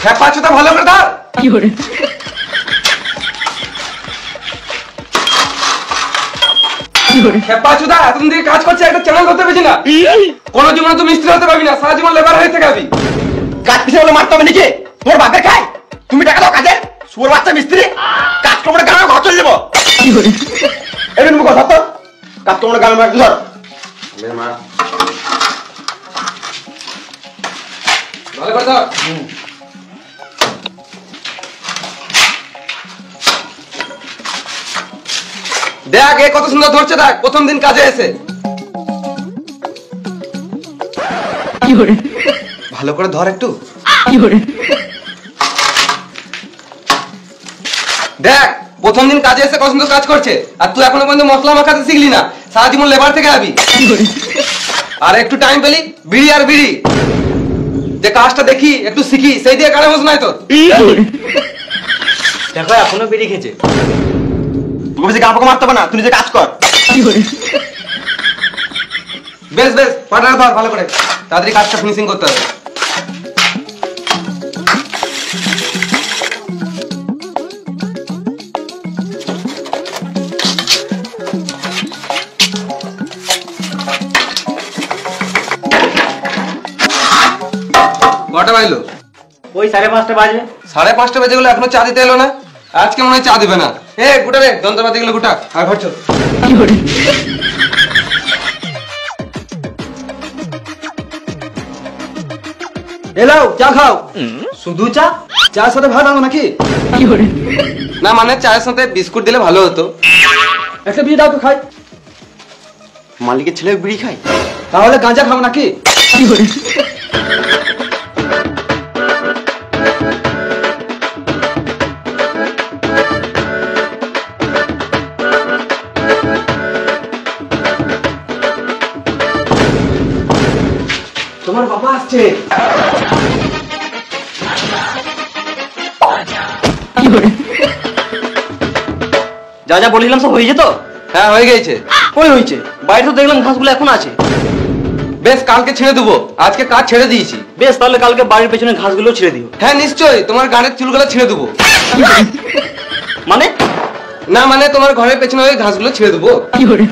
খেপা চোদা ভালো করে ধর। কি করে খেপা চোদা এতদিন থেকে কাজ করছে, একটা চ্যানেল করতে পেরেছি না। কোনো জীবনে তুই মিস্ত্রি হতে পারবি না, সারা জীবন লেবার হয়ে থেকে যাবি। কাজ পিছিয়ে বলে মারতে হবে নাকি? তোর বাপে খায়, তুমি টাকা দাও কাজের সুর বাচ্চা মিস্ত্রি। কাজ তোমরা গানে ঘর চলে যাবো। কি করে এই তুমি কথা তো কাজ তোমরা গানে মার ধর। ভালো করে ধর। দেখ এ কত সুন্দর ধরছে, দেখ প্রথম দিন কাজে এসে। কি করে ভালো করে ধর একটু। কি করে দেখ প্রথম দিন কাজে এসে কত সুন্দর কাজ করছে, আর তুই এখনো পর্যন্ত মশলা মাখাতে শিখলি না, সারা জীবন লেবার থেকে যাবি। কি করে আর একটু টাইম পেলি বিড়ি আর বিড়ি, যে কাজটা দেখি একটু শিখি, সেই দিয়ে কারে বস নাই তোর। দেখো এখনো বেরিয়ে খেয়েছে। তোকে বেশি গাঁ মারতে হবে না, তুই নিজে কাজ কর। কি করে বেশ বেশ পাটা ধর ভালো করে, তাড়াতাড়ি কাজটা ফিনিশিং করতে হবে। কটা বাজলো? ওই 5:30 বাজবে। 5:30 বেজে গেলো, এখনো চা দিতে এলো না। আজকে মনে হয় চা দিবে না। এ গোটা রে যন্ত্রপাতি গুলো গোটা, আর ঘর চল। কি করে এলাও চা খাও। শুধু চা? চার সাথে ভাত আনো নাকি? কি করে না মানে চায়ের সাথে বিস্কুট দিলে ভালো হতো। একটা বিড়ি দাও তো খাই। মালিকের ছেলে বিড়ি খায়? তাহলে গাঁজা খাও নাকি? কি করে তোমার বাবা আসছে। কি করে যা যা বলিলাম সব হয়ে যেত? হ্যাঁ হয়ে গেছে। কই হয়েছে? বাইরে তো দেখলাম ঘাসগুলো এখন আছে। বেশ কালকে ছেড়ে দেবো, আজকে কাজ ছেড়ে দিয়েছি। বেশ তাহলে কালকে বাড়ির পেছনে ঘাসগুলো ছেড়ে দিও। হ্যাঁ নিশ্চয়ই, তোমার গানের চুলগুলো ছেড়ে দেবো। মানে? না মানে তোমার ঘরের পেছনে ওই ঘাসগুলো ছেড়ে দেবো। কি করে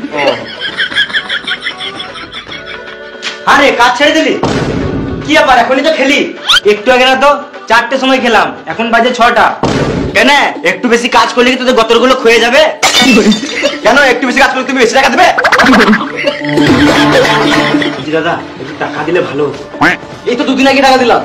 আরে কাজ ছেড়ে দিলি? কি আবার এখনই তো খেলি? একটু আগে না তো 4টের সময় খেলাম, এখন বাজে 6টা। কেন একটু বেশি কাজ করলে কি তোদের গতরগুলো ক্ষয়ে যাবে? কি করে কেন একটু বেশি কাজ করলে তুমি বেশি টাকা দেবে? কি করে দাদা একটু টাকা দিলে ভালো হতো। এই তো 2 দিন আগে টাকা দিলাম।